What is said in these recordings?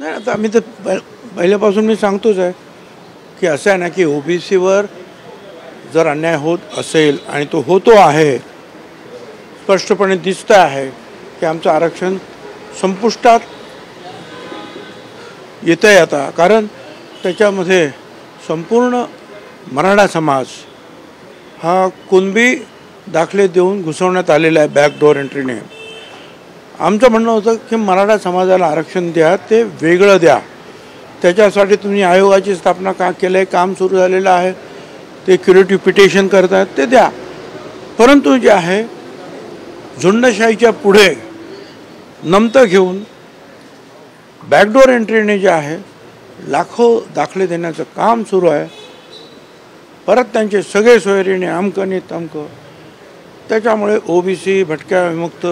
नाही, आता आम्ही तर पहिल्यापासून मी सांगतोच आहे की असं आहे ना की ओबीसीवर जर अन्याय होत असेल आणि तो होतो आहे, स्पष्टपणे दिसतं आहे की आमचं आरक्षण संपुष्टात येतं आहे आता. कारण त्याच्यामध्ये संपूर्ण मराठा समाज हा कुणबी दाखले देऊन घुसवण्यात आलेला आहे बॅकडोर एंट्रीने. आमचं म्हणणं होतं की मराठा समाजाला आरक्षण द्या, ते वेगळं द्या. त्याच्यासाठी तुम्ही आयोगाची स्थापना का केलं आहे, काम सुरू झालेलं आहे, ते क्युरेटिव्ह पिटिशन करतात, ते द्या. परंतु जे आहे झुंडशाहीच्या पुढे नमतं घेऊन बॅकडोर एंट्रीने जे आहे लाखो दाखले देण्याचं काम सुरू आहे. परत त्यांचे सगळे सोयरीने अमकं तमकं. त्याच्यामुळे ओबीसी, भटक्या विमुक्त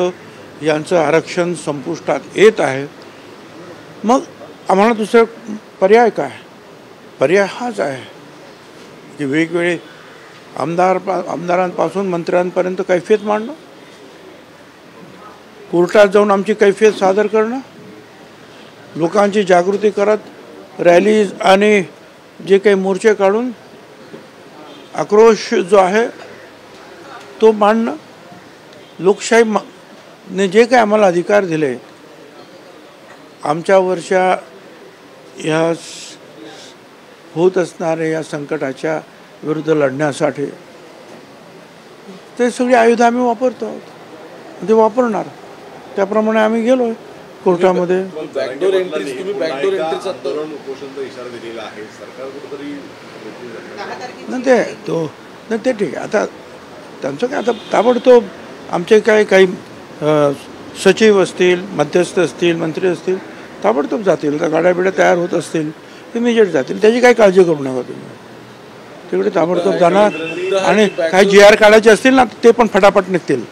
यांचं आरक्षण संपुष्टात येत आहे. मग आम्हाला दुसरा पर्याय काय? पर्याय हाच आहे की वेगवेगळे आमदारांपासून मंत्र्यांपर्यंत कैफियत मांडणं, कोर्टात जाऊन आमची कैफियत सादर करणं, लोकांची जागृती करत रॅलीज आणि जे काही मोर्चे काढून आक्रोश जो आहे तो मांडणं. लोकशाहीने जे काही आम्हाला अधिकार दिले आमच्यावरच्या या होत असणाऱ्या या संकटाच्या विरुद्ध लढण्यासाठी, ते सगळी आयुधं आम्ही वापरतो आहोत, ते वापरणार. त्याप्रमाणे आम्ही गेलो आहे कोर्टामध्ये. ते ठीक आहे. आता त्यांचं काय, आता ताबडतोब आमचे काही सचिव असतील, मध्यस्थ असतील, मंत्री असतील, ताबडतोब जातील. आता गाड्या बिड्या तयार होत असतील, इमिजिएट जातील. त्याची काही काळजी करू नका तुम्ही. तिकडे ताबडतोब जाणार आणि काही GR काढायचे असतील ना, ते पण फटाफट निघतील.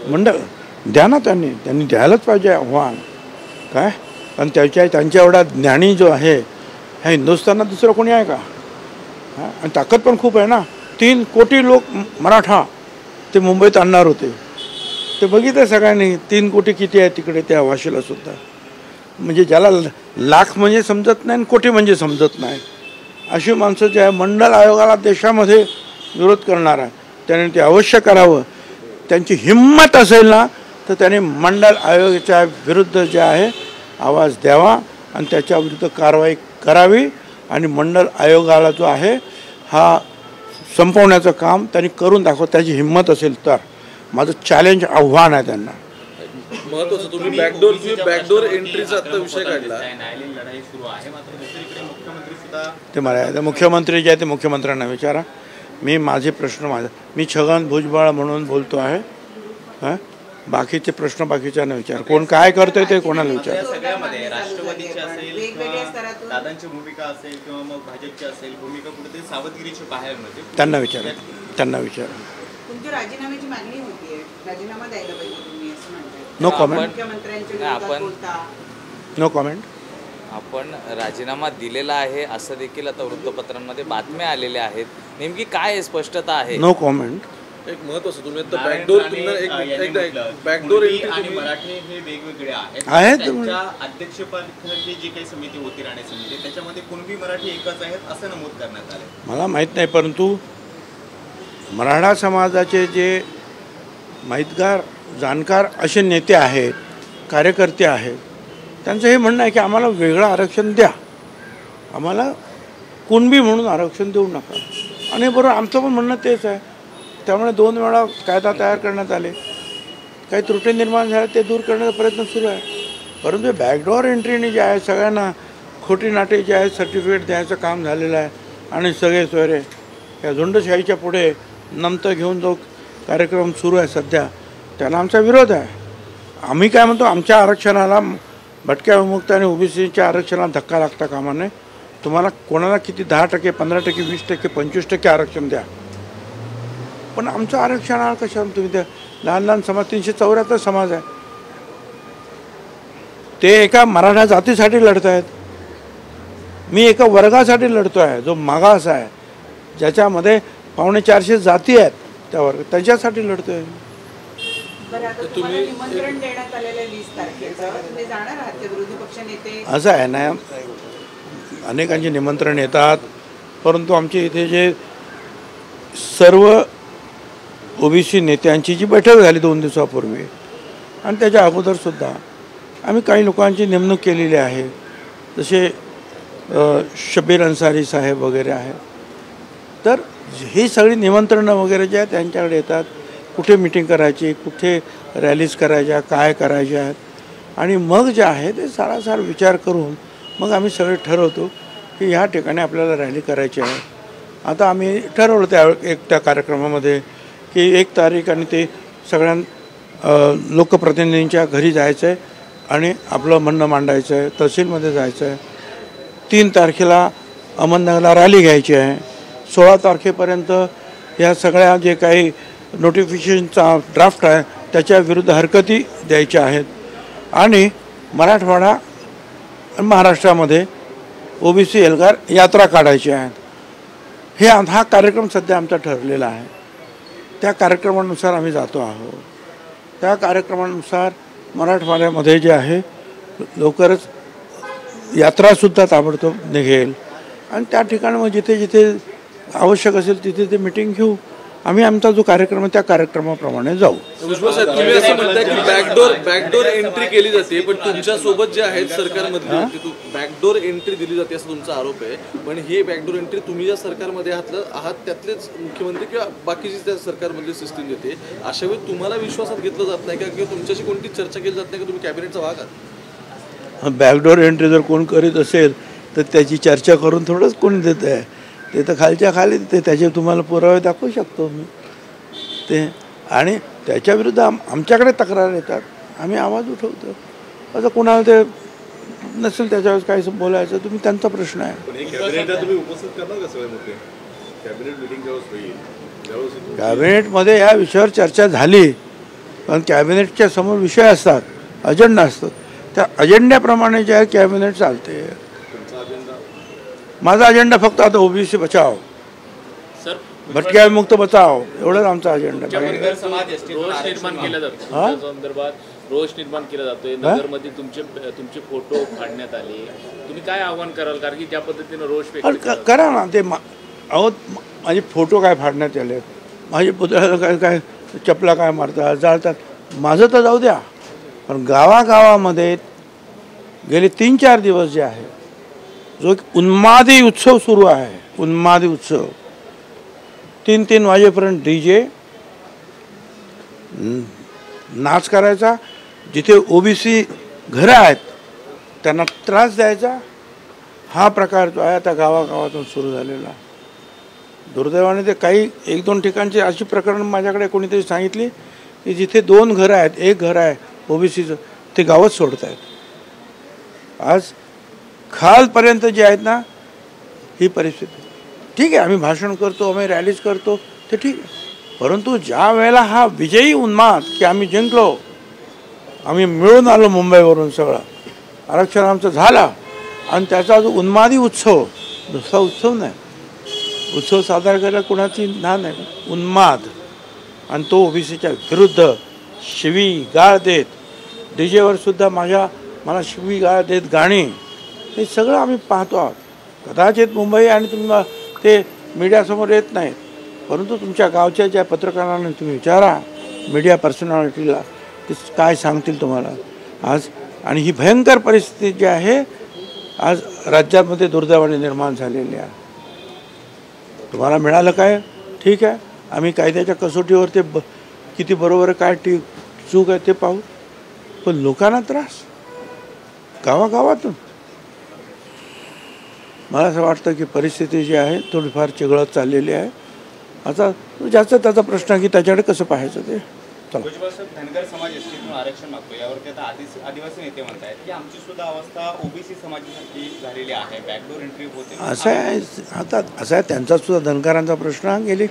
मंडळ द्या ना, त्यांनी द्यायलाच पाहिजे आव्हान. काय, पण त्यांच्या एवढा ज्ञानी जो आहे ह्या हिंदुस्थानात दुसरं कोणी आहे का? आणि ताकद पण खूप आहे ना. 3 कोटी लोक मराठा ते मुंबईत आणणार होते. ते बघितलं सगळ्यांनी 3 कोटी किती आहे तिकडे त्या वाशीला सुद्धा. म्हणजे ज्याला लाख म्हणजे समजत नाही आणि कोटी म्हणजे समजत नाही अशी माणसं जे आहे मंडल आयोगाला देशामध्ये विरोध करणार आहे, त्याने ते अवश्य करावं. त्यांची हिंमत असेल ना तर त्याने मंडल आयोगाच्या विरुद्ध जे आहे आवाज द्यावा आणि त्याच्या विरुद्ध कारवाई करावी. आणि मंडल आयोगाला जो आहे हा संपवण्याचं काम त्यांनी करून दाखवत, त्याची हिंमत असेल तर. माझं चॅलेंज, आव्हान आहे त्यांना. महत्त्वाचं तुम्ही बॅकडोर एंट्रीचा आता विषय काढला. ते मला मुख्यमंत्री जे आहे ते मुख्यमंत्र्यांना विचारा. मी माझे प्रश्न मी छगन भुजबळ म्हणून बोलतो आहे. हां, बाकीचे प्रश्न बाकीच्यांना विचार. कोण काय करतोय ते कोणाला विचार. राष्ट्रवादीची असेल किंवा दादांची भूमिका असेल किंवा मग भाजपची असेल भूमिका कुठेतरी सावधगिरीच्या बाहेर म्हणजे त्यांना विचारा. तुमची राजीनाम्याची मागणी होती, राजीनामा द्यायला पाहिजे तुम्ही असं म्हणताय. No comment. No comment. आपण राजीनामा दिलेला आहे असं देखील आता वृत्तपत्रांमध्ये बातम्या आलेल्या आहेत. नेमकी काय स्पष्टता आहे? No comment. एक महत्त्वाचं तुम्ही आता बॅकडोर आणि मराठे हे वेगवेगळे आहेत. त्यांच्या अध्यक्षपदाची जी काही समिती होती, राणे समिती, त्याच्यामध्ये कुणबी मराठी एकच आहेत असं नमूद करण्यात आले. मला माहीत नाही, परंतु मराठा समाजाचे जे माहितगार, जाणकार असे नेते आहेत, कार्यकर्ते आहेत, त्यांचं हे म्हणणं आहे की आम्हाला वेगळं आरक्षण द्या, आम्हाला कुणबी म्हणून आरक्षण देऊ नका. आणि बरोबर आमचं पण म्हणणं तेच आहे. त्यामुळे 2 वेळा कायदा तयार करण्यात आले. काही त्रुटी निर्माण झाल्या ते दूर करण्याचा प्रयत्न सुरू आहे. परंतु बॅकडोर एंट्रीने जे आहे सगळ्यांना खोटी नाटे जे आहे सर्टिफिकेट द्यायचं काम झालेलं आहे. आणि सगळे सोयरे या झुंडशाहीच्या पुढे नमतं घेऊन जो कार्यक्रम सुरू आहे सध्या, त्याला आमचा विरोध आहे. आम्ही काय म्हणतो, आमच्या आरक्षणाला, भटक्या विमुक्त आणि ओबीसीच्या आरक्षणाला धक्का लागता कामा नये. तुम्हाला कोणाला किती 10%, 15%, 20%, 25% आरक्षण द्या, पण आमचं आरक्षणाला कशाला तुम्ही द्या? लहान समाज, 374 समाज आहे, ते एका मराठा जातीसाठी लढत आहेत. मी एका वर्गासाठी लढतो आहे जो मागास आहे, ज्याच्यामध्ये 450 जाती आहेत, त्या वर्ग त्याच्यासाठी लढतो आहे. बरं, आता तुम्हाला निमंत्रण देण्यात आलेलं 20 तारखेचं, तुम्ही जाणार आहात ते विरोधी पक्ष नेते? असं आहे ना, अनेकांचे निमंत्रण येतात, परंतु आमच्या इथे जे सर्व ओबीसी नेत्यांची जी बैठक झाली 2 दिवसापूर्वी आणि त्याच्या अगोदरसुद्धा आम्ही काही लोकांची नेमणूक केलेली आहे, जसे शबीर अन्सारी साहेब वगैरे आहेत. तर ही सगळी निमंत्रणं वगैरे जे आहेत त्यांच्याकडे येतात, कुठे मिटिंग करायची, कुठे रॅलीज करायच्या, काय करायच्या आहेत, आणि मग जे आहे ते सारासार विचार करून मग आम्ही सगळे ठरवतो की ह्या ठिकाणी आपल्याला रॅली करायची आहे. आता आम्ही ठरवलं त्या कार्यक्रमामध्ये की 1 तारीख आणि ते सगळ्या लोकप्रतिनिधींच्या घरी जायचं आहे आणि आपलं म्हणणं मांडायचं आहे, तहसीलमध्ये जायचं आहे. 3 तारखेला अहमदनगरला रॅली घ्यायची आहे. 16 तारखेपर्यंत या सगळ्या जे काही नोटिफिकेशनचा ड्राफ्ट आहे त्याच्या विरुद्ध हरकती द्यायच्या आहेत आणि मराठवाडा आणि महाराष्ट्रामध्ये ओबीसी एल्गार यात्रा काढायची आहेत. हा कार्यक्रम सध्या आमचा ठरलेला आहे. त्या कार्यक्रमानुसार आम्ही जातो आहोत. त्या कार्यक्रमानुसार मराठवाड्यामध्ये जे आहे लवकरच यात्रासुद्धा ताबडतोब निघेल आणि त्या ठिकाणी मग जिथे जिथे आवश्यक असेल तिथे ते मिटिंग घेऊ. आम्ही आमचा जो कार्यक्रम आहे त्या कार्यक्रमाप्रमाणे जाऊ. भुजबळ साहेब, तुम्ही असं म्हणताय की बॅकडोर एंट्री केली जाते, पण तुमच्या सोबत जे आहेत सरकारमधली बॅकडोर एंट्री दिली जाते असा तुमचा आरोप आहे. पण ही बॅकडोर एंट्री तुम्ही ज्या सरकारमध्ये आहात त्यातलेच मुख्यमंत्री किंवा बाकीची त्या सरकारमधली सिस्टीम देते, अशा वेळी तुम्हाला विश्वासात घेतलं जात नाही का, किंवा तुमच्याशी कोणती चर्चा केली जात नाही का, तुम्ही कॅबिनेटचा भाग आहात? बॅकडोर एंट्री जर कोण करीत असेल तर त्याची चर्चा करून थोडंच कोणी देत आहे. ते तर खालच्या खाली ते त्याचे तुम्हाला पुरावे दाखवू शकतो मी ते, आणि त्याच्याविरुद्ध आमच्याकडे तक्रार येतात, आम्ही आवाज उठवतो. असं कोणाला ते नसेल त्याच्यावर काही बोलायचं तुम्ही त्यांचा प्रश्न आहे. कॅबिनेटमध्ये या विषयावर चर्चा झाली, पण कॅबिनेटच्या समोर विषय असतात, अजेंडा असतात, त्या अजेंड्याप्रमाणे जे आहे कॅबिनेट चालते. माझा अजेंडा फक्त आता ओबीसी बचाव, भटक्या मुक्त बचाव, एवढंच आमचा अजेंडा. रोष निर्माण केला जातो संदर्भात, रोष निर्माण केला जातोय. नगरमध्ये तुमचे फोटो फाडण्यात आले, तुम्ही काय आव्हान कराल? कारण की त्या पद्धतीने रोष करा ना. ते अहो माझे फोटो काय फाडण्यात आले, माझे पुतळ्याला काय चपला काय मारतात, जाळतात, माझं तर जाऊ द्या. पण गावागावामध्ये गेले 3-4 दिवस जे आहे जो एक उन्मादी उत्सव सुरू आहे, उन्मादी उत्सव, 3-3 वाजेपर्यंत DJ नाच करायचा, जिथे ओबीसी घरं आहेत त्यांना त्रास द्यायचा, हा प्रकार जो आहे आता गावागावातून सुरू झालेला. दुर्दैवाने ते काही 1-2 ठिकाणची अशी प्रकरण माझ्याकडे कोणीतरी सांगितली की जिथे 2 घरं आहेत, 1 घर आहे ओबीसीचं, ते गावच सोडत आहेत. आज खालपर्यंत जे आहेत ना ही परिस्थिती. ठीक आहे, आम्ही भाषण करतो, आम्ही रॅलीज करतो, ते ठीक आहे, परंतु ज्या वेळेला हा विजयी उन्माद की आम्ही जिंकलो, आम्ही मिळून आलो मुंबईवरून, सगळं आरक्षण आमचं झालं आणि त्याचा जो उन्मादी उत्सव, दुसरा उत्सव नाही, उत्सव साजरा करायला कुणाची ना नाही, उन्माद, आणि तो ओबीसीच्या विरुद्ध शिवीगाळ देत, डीजेवर सुद्धा मला शिवीगाळ देत गाणी, हे सगळं आम्ही पाहतो आहोत. कदाचित मुंबई आणि तुम्हाला ते मीडियासमोर येत नाहीत, परंतु तुमच्या गावच्या ज्या पत्रकारांना तुम्ही विचारा, मीडिया पर्सनॅलिटीला, ते काय सांगतील तुम्हाला आज. आणि ही भयंकर परिस्थिती जी आहे आज राज्यामध्ये दुर्दैवाने निर्माण झालेली आहे. तुम्हाला मिळालं काय, ठीक आहे, आम्ही कायद्याच्या कसोटीवर ते किती बरोबर आहे, काय चूक आहे ते पाहू, पण लोकांना त्रास गावागावातून. मला असं वाटतं की परिस्थिती जी आहे थोडीफार चिघळत चाललेली आहे. आता ज्याचा त्याचा प्रश्न की त्याच्याकडे कसं पाहायचं ते. भुजबळ साहेब, धनगर समाज एसटीतून आरक्षण मागतो, यावरती आता आदिवासी नेते म्हणतायत की आमची सुद्धा अवस्था ओबीसी समाजासाठी झालेली आहे, बॅकडोर एंट्री होते. असं आहे, आता असं आहे, त्यांचा सुद्धा धनगरांचा प्रश्न गेली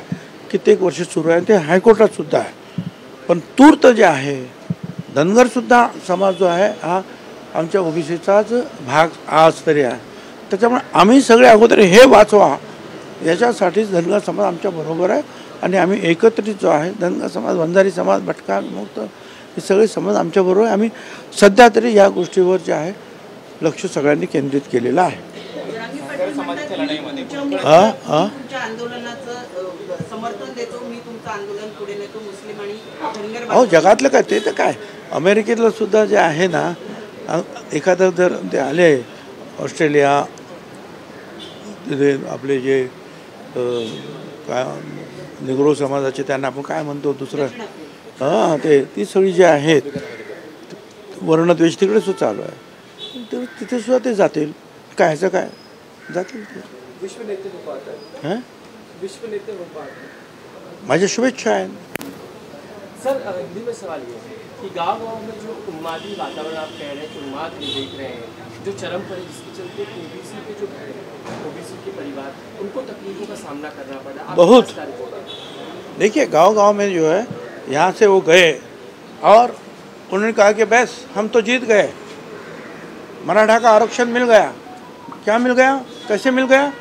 कित्येक वर्ष सुरू आहे, ते हायकोर्टात सुद्धा आहे. पण तूर्त जे आहे धनगरसुद्धा समाज जो आहे हा आमच्या ओबीसीचाच भाग आज तरी आहे. त्याच्यामुळे आम्ही सगळे अगोदर हे वाचवा याच्यासाठीच धनगर समाज आमच्या बरोबर आहे. आणि आम्ही एकत्रित जो आहे धनगर समाज, वंजारी समाज, भटका, मुक्त हे सगळे समाज आमच्याबरोबर आहे. आम्ही सध्या तरी या गोष्टीवर जे आहे लक्ष सगळ्यांनी केंद्रित केलेलं आहे. समाजाच्या लढाईमध्ये तुमच्या आंदोलनाचं समर्थन देतो, मी तुमचं आंदोलन पुढे नेतो, मुस्लिम आणि धनगर अहो जगातलं काय ते तर काय, अमेरिकेतलं सुद्धा जे आहे ना, एखादं जर ते आले ऑस्ट्रेलिया, तिथे आपले जे काय निग्रो समाजाचे, त्यांना आपण काय म्हणतो दुसरं, हां ते ती सगळी जे आहेत वर्णद्वेष तिकडे सुद्धा चालू आहे, तर तिथे सुद्धा ते जातील. काय ह्याचं काय जातील ते. हां माझ्या शुभेच्छा आहेत. सर हिंदी में सवाल ये है कि गांव-गांव में जो उन्मादी वातावरण आप कह रहे हैं कि उन्माद हम देख रहे हैं, जो चरम पर है, जिसके चलते ओबीसी के जो ओबीसी के परिवार उनको तकलीफों का सामना करना पड़ा है बहुत. देखिए गांव-गांव में जो है, यहाँ से वो गए और उन्होंने कहा कि बस हम तो जीत गए, मराठा का आरक्षण मिल गया. क्या मिल गया, कैसे मिल गया?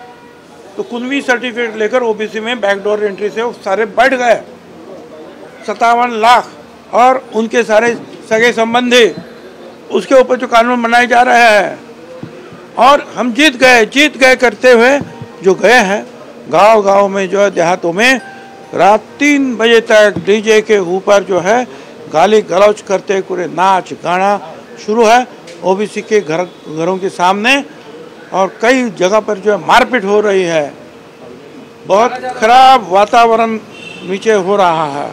तो कुनवी सर्टिफिकेट लेकर ओबीसी में बैकडोर एंट्री से वो सारे बैठ गए. 57 लाख और उनके सारे सगे संबंधी, उसके ऊपर जो कानून बनाए जा रहे हैं, और हम जीत गए करते हुए जो गए हैं गांव-गांव में, जो है देहातों में रात 3 बजे तक डीजे के ऊपर जो है गाली गलौज करते पूरे नाच गाना शुरू है ओबीसी के घरों के सामने, और कई जगह पर जो है मारपीट हो रही है. बहुत खराब वातावरण नीचे हो रहा है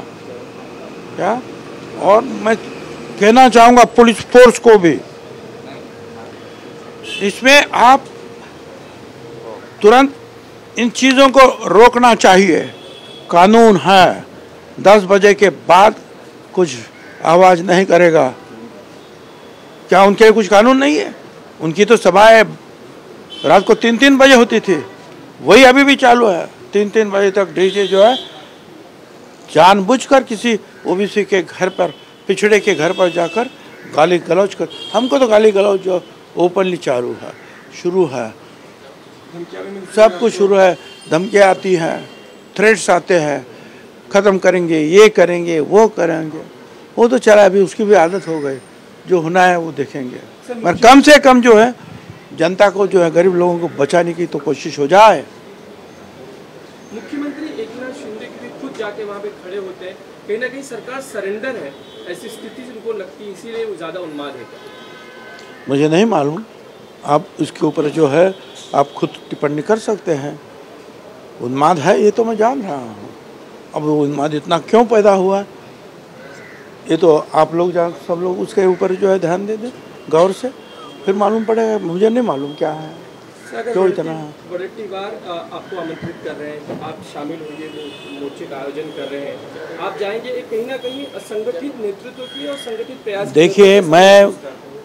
क्या. और मैं कहना चाहूँगा पुलिस फोर्स को भी, इसमें आप तुरंत इन चीज़ों को रोकना चाहिए. कानून है, 10 बजे के बाद कुछ आवाज़ नहीं करेगा. क्या उनके लिए कुछ कानून नहीं है? उनकी तो सभाएं रात को 3-3 बजे होती थी, वही अभी भी चालू है. 3-3 बजे तक डीजे जो है जानबूझकर किसी ओबीसी के घर पर, पिछड़े के घर पर जाकर गाली गलौज कर. हमको तो गाली गलौज जो ओपनली चालू है, शुरू है, सब कुछ शुरू है. धमकियाँ आती हैं, थ्रेट्स आते हैं, ख़त्म करेंगे, ये करेंगे, वो करेंगे. वो तो चला, अभी उसकी भी आदत हो गई. जो होना है वो देखेंगे, पर कम से कम जो है जनता को, जो है गरीब लोगों को बचाने की तो कोशिश हो जाए. मुख्यमंत्री एकनाथ शिंदे भी खुद जाके वहाँ पे खड़े होते हैं, कहीं ना कहीं सरकार सरेंडर है, ऐसी स्थिति उनको लगती है, इसीलिए वो ज़्यादा उन्माद है. मुझे नहीं मालूम, आप इसके ऊपर जो है आप खुद टिप्पणी कर सकते हैं. उन्माद है ये तो मैं जान रहा हूँ. अब वो उन्माद इतना क्यों पैदा हुआ, ये तो आप लोग सब लोग उसके ऊपर जो है ध्यान दे दें गौर से, फिर मालूम पड़ेगा. मुझे नहीं मालूम क्या है, क्यों इतना है. वड़ट्टीवार आपको आमंत्रित कर रहे हैं, आप शामिल होइए, वो मोर्चे का आयोजन कर रहे हैं, आप जाएंगे. एक कहीं ना कहीं संगठित नेतृत्व की और संगठित प्रयास. देखिए मैं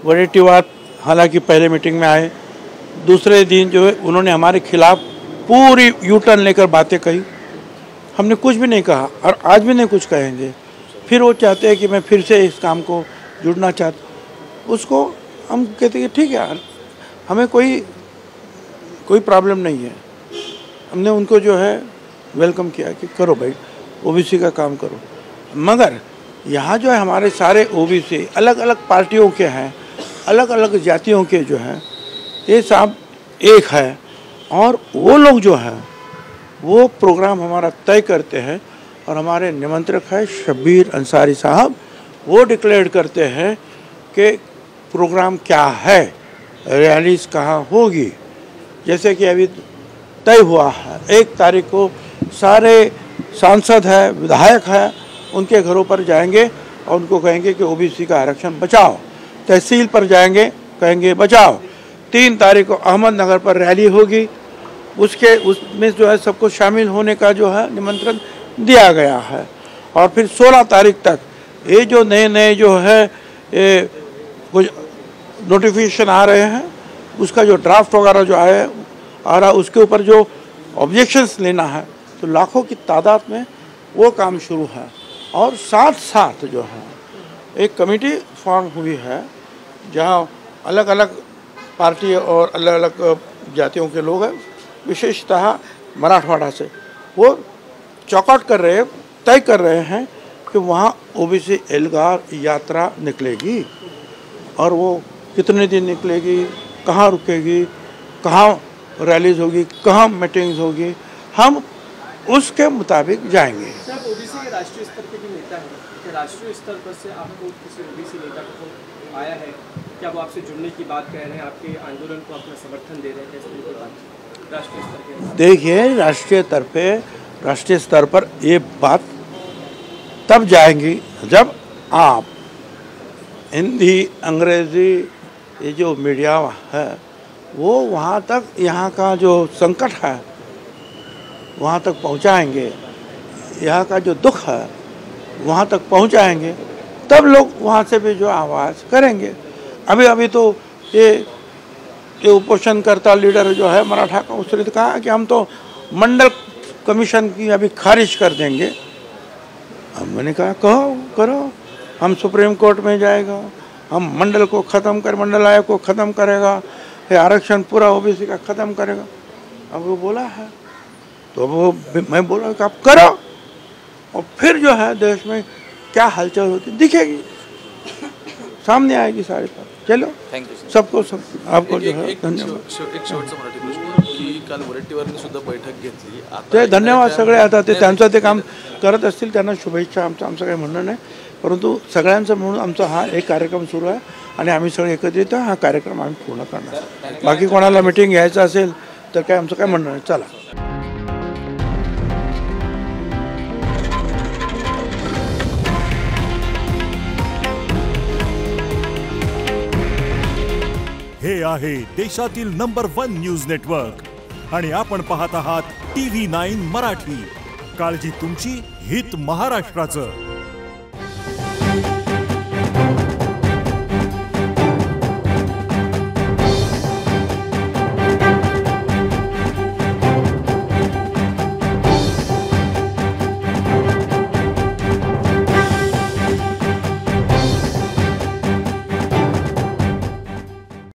वड़ट्टीवार हालांकि पहले मीटिंग में आए, दूसरे दिन जो है उन्होंने हमारे खिलाफ पूरी यूटर्न लेकर बातें कही. हमने कुछ भी नहीं कहा और आज भी नहीं कुछ कहेंगे. फिर वो चाहते हैं कि मैं फिर से इस काम को जुड़ना चाहता हूँ. उसको हम कहते हैं ठीक है, हमें कोई प्रॉब्लम नहीं है. हमने उनको जो है वेलकम किया कि करो भाई, ओबीसी का काम करो. मगर यहाँ जो है हमारे सारे ओबीसी अलग अलग पार्टियों के हैं, अलग अलग जातियों के जो हैं, ये सब एक है. और वो लोग जो है वो प्रोग्राम हमारा तय करते हैं, और हमारे निमंत्रक है शब्बीर अंसारी साहब, वो डिक्लेयर करते हैं कि प्रोग्राम क्या है, रैलीज कहाँ होगी. जैसे कि अभी तय हुआ है 1 तारीख को सारे सांसद है, विधायक है, उनके घरों पर जाएंगे और उनको कहेंगे कि ओबीसी का आरक्षण बचाओ. तहसील पर जाएंगे, कहेंगे बचाओ. 3 तारीख को अहमदनगर पर रैली होगी, उसमें जो है सबको शामिल होने का जो है निमंत्रण दिया गया है. और फिर 16 तारीख तक ये जो नए जो है ये कुछ नोटिफिकेशन आ रहे हैं, उसका जो ड्राफ्ट वगैरह जो आ रहा उसके ऊपर जो ऑब्जेक्शंस लेना है, तो लाखों की तादाद में वो काम शुरू है. और साथ साथ जो है एक कमेटी फॉर्म हुई है, जहाँ अलग अलग पार्टी और अलग अलग जातियों के लोग हैं, विशेषतः मराठवाड़ा से, वो चौकआउट कर रहे हैं, तय कर रहे हैं कि वहाँ ओबीसी एल्गार यात्रा निकलेगी और वो कितने दिन निकलेगी, कहाँ रुकेगी, कहाँ रैलीज होगी, कहाँ मीटिंग्स होगी, हम उसके मुताबिक जाएंगे। सर ओबीसी के राष्ट्रीय स्तर के भी नेता हैं, क्या राष्ट्रीय स्तर पर से आपको किसी ओबीसी नेता को फोन आया है? क्या वो आपसे जुड़ने की बात कह रहे हैं, आपके आंदोलन को अपना समर्थन दे रहे हैं? इस तरीके की बात राष्ट्रीय स्तर के? देखिए, राष्ट्रीय स्तर पर ये बात तब जाएंगी जब आप हिंदी, अंग्रेजी, ये जो मीडिया है वो वहाँ तक यहाँ का जो संकट है वहाँ तक पहुँचाएंगे, यहाँ का जो दुख है वहाँ तक पहुँचाएंगे, तब लोग वहाँ से भी जो आवाज़ करेंगे। अभी तो ये उपोषणकर्ता लीडर जो है मराठा का, उसने कहा कि हम तो मंडल कमीशन की अभी खारिज कर देंगे। अब मैंने कहा करो, हम सुप्रीम कोर्ट में जाएगा, हम मंडल को ख़त्म कर, मंडल आयोग को ख़त्म करेगा, ये आरक्षण पूरा ओबीसी का ख़त्म करेगा। अब वो बोला है तो वो मैं बोला कि आप करो, और फिर जो है देश में क्या हलचल होती दिखेगी, सामने आएगी सारी बात। चलो, थँक यू सबको सब आपको जो है धन्यवाद। एक शेवटचा मराठी प्रश्न की काल वरट्टीवारांनी सुद्धा बैठक घेतली. ते धन्यवाद सगळे. आता ते त्यांचं ते काम करत असतील, त्यांना शुभेच्छा. आमचं काही म्हणणं नाही, परंतु सगळ्यांचं म्हणून आमचा हा एक कार्यक्रम सुरू आहे आणि आम्ही सगळे एकत्रित हा कार्यक्रम आम्ही पूर्ण करणार. बाकी कोणाला मीटिंग घ्यायचं असेल तर काय आमचं काय म्हणणं नाही. चला. हे आहे देशातील नंबर 1 न्यूज नेटवर्क आणि आपण पाहत आहात TV9 मराठी. काळजी तुमची, हित महाराष्ट्राचं.